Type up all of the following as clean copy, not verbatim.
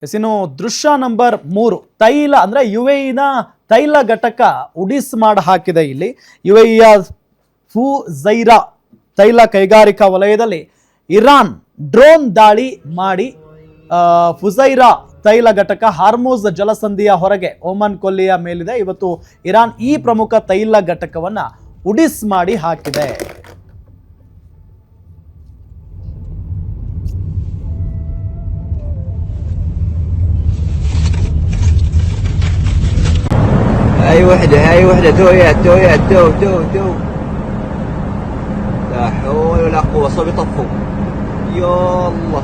ಇನ್ನು ದೃಶ್ಯ ನಂಬರ್ 3 ತೈಲ ಅಂದ್ರೆ ಯುಎಇನ ತೈಲ ಘಟಕ ಉಡಿಸ್ ಮಾಡಿ ಹಾಕಿದೆ. ಇಲ್ಲಿ ಯುಎಇಯ ಫುಜೈರಾ ತೈಲ ಕೈಗಾರಿಕಾ ವಲಯದಲ್ಲಿ ಇರಾನ್ ಡ್ರೋನ್ ದಾಳಿ ಮಾಡಿ ಫುಜೈರಾ ತೈಲ ಘಟಕ ಹಾರ್ಮುಜ್ ಜಲಸಂಧಿಯ ಹೊರಗೆ ಓಮನ್ ಕೊಲ್ಲಿಯ ಮೇಲಿದೆ. ಇವತ್ತು ಇರಾನ್ ಈ ಪ್ರಮುಖ ತೈಲ ಘಟಕವನ್ನ ಉಡಿಸ್ ಮಾಡಿ ಹಾಕಿದೆ. هاي وحدة تو لا حول ولا قوة صوب يطفوا يا الله.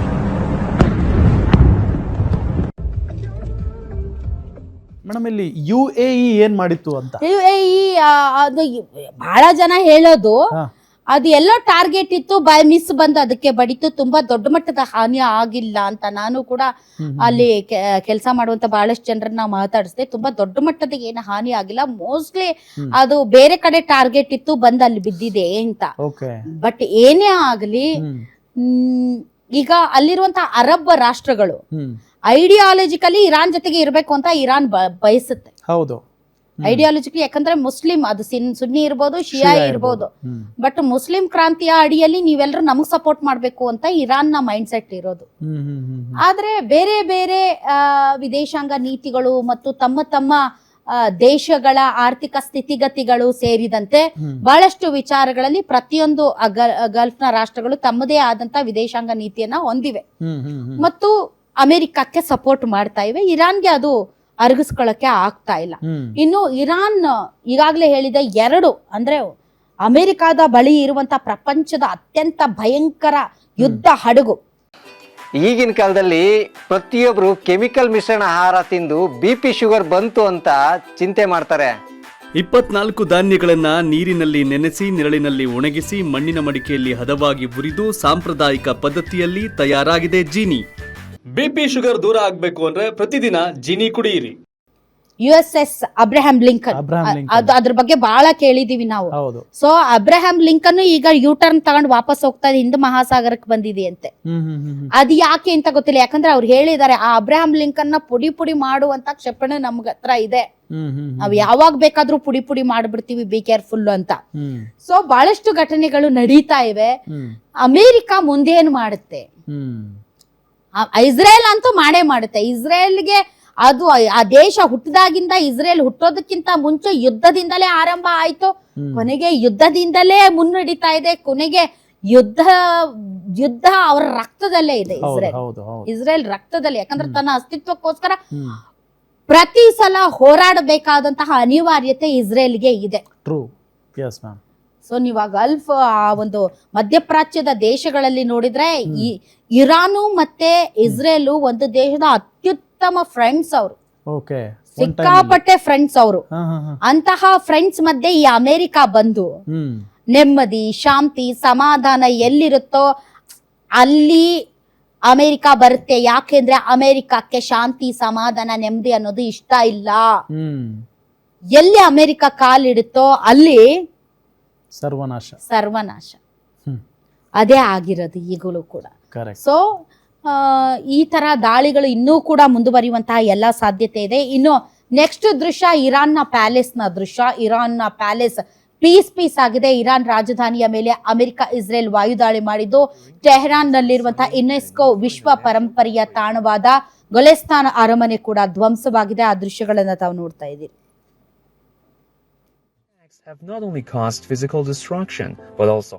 ಮೇಡಮ್ ಇಲ್ಲಿ ಯುಎಇ ಏನ್ ಮಾಡಿತ್ತು ಅಂತ ಯುಎಇ ಅದು ಬಹಳ ಜನ ಹೇಳೋದು ಅದು ಎಲ್ಲೋ ಟಾರ್ಗೆಟ್ ಇತ್ತು ಬೈ ಮಿಸ್ ಬಂದು ಅದಕ್ಕೆ ಬಡಿತು, ತುಂಬಾ ದೊಡ್ಡ ಮಟ್ಟದ ಹಾನಿ ಆಗಿಲ್ಲ ಅಂತ. ನಾನು ಕೂಡ ಅಲ್ಲಿ ಕೆಲಸ ಮಾಡುವಂತ ಬಹಳಷ್ಟು ಜನರನ್ನ ಮಾತಾಡಿಸಿದೆ. ತುಂಬಾ ದೊಡ್ಡ ಮಟ್ಟದ ಏನು ಹಾನಿ ಆಗಿಲ್ಲ, ಮೋಸ್ಟ್ಲಿ ಅದು ಬೇರೆ ಕಡೆ ಟಾರ್ಗೆಟ್ ಇತ್ತು ಬಂದು ಅಲ್ಲಿ ಬಿದ್ದಿದೆ ಅಂತ. ಬಟ್ ಏನೇ ಆಗಲಿ, ಈಗ ಅಲ್ಲಿರುವಂತ ಅರಬ್ ರಾಷ್ಟ್ರಗಳು ಐಡಿಯಾಲಜಿಕಲಿ ಇರಾನ್ ಜೊತೆಗೆ ಇರಬೇಕು ಅಂತ ಇರಾನ್ ಬಯಸುತ್ತೆ. ಹೌದು, ಐಡಿಯಾಲಜಿಕಲಿ. ಯಾಕಂದ್ರೆ ಮುಸ್ಲಿಂ ಅದು ಸುನ್ನಿ ಇರ್ಬೋದು, ಶಿಯಾ ಇರ್ಬೋದು, ಬಟ್ ಮುಸ್ಲಿಂ ಕ್ರಾಂತಿಯ ಅಡಿಯಲ್ಲಿ ನೀವೆಲ್ಲರೂ ನಮಗ್ ಸಪೋರ್ಟ್ ಮಾಡ್ಬೇಕು ಅಂತ ಇರಾನ್ ನ ಮೈಂಡ್ ಸೆಟ್ ಇರೋದು. ಆದ್ರೆ ಬೇರೆ ಬೇರೆ ವಿದೇಶಾಂಗ ನೀತಿಗಳು ಮತ್ತು ತಮ್ಮ ತಮ್ಮ ದೇಶಗಳ ಆರ್ಥಿಕ ಸ್ಥಿತಿಗತಿಗಳು ಸೇರಿದಂತೆ ಬಹಳಷ್ಟು ವಿಚಾರಗಳಲ್ಲಿ ಪ್ರತಿಯೊಂದು ಗಲ್ಫ್ ನ ರಾಷ್ಟ್ರಗಳು ತಮ್ಮದೇ ಆದಂತ ವಿದೇಶಾಂಗ ನೀತಿಯನ್ನ ಹೊಂದಿವೆ ಮತ್ತು ಅಮೆರಿಕಕ್ಕೆ ಸಪೋರ್ಟ್ ಮಾಡ್ತಾ ಇವೆ. ಇರಾನ್ಗೆ ಅದು ಅರಗಿಸ್ಕೊಳ್ಳಕ್ಕೆ ಆಗ್ತಾ ಇಲ್ಲ. ಇನ್ನು ಇರಾನ್ ಈಗಾಗಲೇ ಹೇಳಿದ 2 ಅಂದ್ರೆ ಅಮೆರಿಕಾದ ಬಳಿ ಇರುವಂತ ಪ್ರಪಂಚದ ಅತ್ಯಂತ ಭಯಂಕರ ಯುದ್ಧ ಹಡಗು. ಈಗಿನ ಕಾಲದಲ್ಲಿ ಪ್ರತಿಯೊಬ್ರು ಕೆಮಿಕಲ್ ಮಿಶ್ರಣ ಆಹಾರ ತಿಂದು BP ಶುಗರ್ ಬಂತು ಅಂತ ಚಿಂತೆ ಮಾಡ್ತಾರೆ. 24 ಧಾನ್ಯಗಳನ್ನ ನೀರಿನಲ್ಲಿ ನೆನೆಸಿ ನೆರಳಿನಲ್ಲಿ ಒಣಗಿಸಿ ಮಣ್ಣಿನ ಮಡಿಕೆಯಲ್ಲಿ ಹದವಾಗಿ ಹುರಿದು ಸಾಂಪ್ರದಾಯಿಕ ಪದ್ಧತಿಯಲ್ಲಿ ತಯಾರಾಗಿದೆ ಜೀನಿ. BP ಶುಗರ್ ದೂರ ಆಗ್ಬೇಕು ಅಂದ್ರೆ ಪ್ರತಿದಿನ ಜೀನಿ ಕುಡಿಯಿರಿ. USS ಅಬ್ರಹಾಂ ಲಿಂಕನ್, ಅದ್ರ ಬಗ್ಗೆ ಬಹಳ ಕೇಳಿದೀವಿ ನಾವು. ಸೊ ಅಬ್ರಹಾಂ ಲಿಂಕನ್ ಈಗ ಯೂಟರ್ನ್ ತಗೊಂಡು ವಾಪಸ್ ಹೋಗ್ತಾ ಇದೆ, ಹಿಂದ್ ಮಹಾಸಾಗರಕ್ಕೆ ಬಂದಿದೆ ಅಂತೆ. ಅದು ಯಾಕೆ ಅಂತ ಗೊತ್ತಿಲ್ಲ, ಯಾಕಂದ್ರೆ ಅವ್ರು ಹೇಳಿದ್ದಾರೆ ಆ ಅಬ್ರಹಾಂ ಲಿಂಕನ್ ನ ಪುಡಿ ಪುಡಿ ಮಾಡುವಂತ ಕ್ಷಿಪಣಿ ನಮ್ಗ ಹತ್ರ ಇದೆ, ನಾವ್ ಯಾವಾಗ ಬೇಕಾದ್ರೂ ಪುಡಿ ಪುಡಿ ಮಾಡ್ಬಿಡ್ತೀವಿ, ಬಿ ಕೇರ್ಫುಲ್ ಅಂತ. ಸೊ ಬಹಳಷ್ಟು ಘಟನೆಗಳು ನಡೀತಾ ಇವೆ. ಅಮೆರಿಕ ಮುಂದೇನು ಮಾಡುತ್ತೆ, ಇಸ್ರೇಲ್ ಅಂತೂ ಮಾಡೇ ಮಾಡುತ್ತೆ. ಇಸ್ರೇಲ್ಗೆ ಅದು ಆ ದೇಶ ಹುಟ್ಟಿದಾಗಿಂದ ಇಸ್ರೇಲ್ ಹುಟ್ಟೋದಕ್ಕಿಂತ ಮುಂಚೆ ಯುದ್ಧದಿಂದಲೇ ಆರಂಭ ಆಯ್ತು, ಕೊನೆಗೆ ಯುದ್ಧದಿಂದಲೇ ಮುನ್ನಡೀತಾ ಇದೆ. ಕೊನೆಗೆ ಯುದ್ಧ ಅವರ ರಕ್ತದಲ್ಲೇ ಇದೆ. ಇಸ್ರೇಲ್ ರಕ್ತದಲ್ಲಿ, ಯಾಕಂದ್ರೆ ತನ್ನ ಅಸ್ತಿತ್ವಕ್ಕೋಸ್ಕರ ಪ್ರತಿ ಸಲ ಹೋರಾಡಬೇಕಾದಂತಹ ಅನಿವಾರ್ಯತೆ ಇಸ್ರೇಲ್ಗೆ ಇದೆ. ಸೊ ನೀವು ಗಲ್ಫ್ ಆ ಒಂದು ಮಧ್ಯಪ್ರಾಚ್ಯದ ದೇಶಗಳಲ್ಲಿ ನೋಡಿದ್ರೆ ಇರಾನು ಮತ್ತೆ ಇಸ್ರೇಲ್ ಒಂದು ದೇಶದ ಅತ್ಯುತ್ತಮ ಫ್ರೆಂಡ್ಸ್ ಅವರು, ಸಿಕ್ಕಾಪಟ್ಟೆ ಫ್ರೆಂಡ್ಸ್ ಅವರು. ಅಂತಹ ಫ್ರೆಂಡ್ಸ್ ಮಧ್ಯೆ ಈ ಅಮೆರಿಕ ಬಂದು ನೆಮ್ಮದಿ, ಶಾಂತಿ, ಸಮಾಧಾನ ಎಲ್ಲಿರುತ್ತೋ ಅಲ್ಲಿ ಅಮೆರಿಕ ಬರುತ್ತೆ. ಯಾಕೆಂದ್ರೆ ಅಮೆರಿಕಕ್ಕೆ ಶಾಂತಿ, ಸಮಾಧಾನ, ನೆಮ್ಮದಿ ಅನ್ನೋದು ಇಷ್ಟ ಇಲ್ಲ. ಎಲ್ಲಿ ಅಮೆರಿಕ ಕಾಲಿಡುತ್ತೋ ಅಲ್ಲಿ ಸರ್ವನಾಶ ಅದೇ ಆಗಿರೋದು ಈಗಲೂ ಕೂಡ. ಸೊ ಈ ತರ ದಾಳಿಗಳು ಇನ್ನೂ ಕೂಡ ಮುಂದುವರಿಯುವಂತಹ ಎಲ್ಲಾ ಸಾಧ್ಯತೆ ಇದೆ. ಇನ್ನು ನೆಕ್ಸ್ಟ್ ದೃಶ್ಯ ಇರಾನ್ ನ ಪ್ಯಾಲೇಸ್ ನ ದೃಶ್ಯ. ಇರಾನ್ ನ ಪ್ಯಾಲೇಸ್ ಪೀಸ್ ಆಗಿದೆ. ಇರಾನ್ ರಾಜಧಾನಿಯ ಮೇಲೆ ಅಮೆರಿಕ ಇಸ್ರೇಲ್ ವಾಯುದಾಳಿ ಮಾಡಿದ್ದು ಟೆಹರಾನ್ ನಲ್ಲಿರುವಂತಹ ಯುನೆಸ್ಕೋ ವಿಶ್ವ ಪರಂಪರೆಯ ತಾಣವಾದ ಗೊಲೆಸ್ತಾನ್ ಅರಮನೆ ಕೂಡ ಧ್ವಂಸವಾಗಿದೆ. ಆ ದೃಶ್ಯಗಳನ್ನ ತಾವು ನೋಡ್ತಾ ಇದ್ದೀರಿ. Have not only caused physical destruction, but also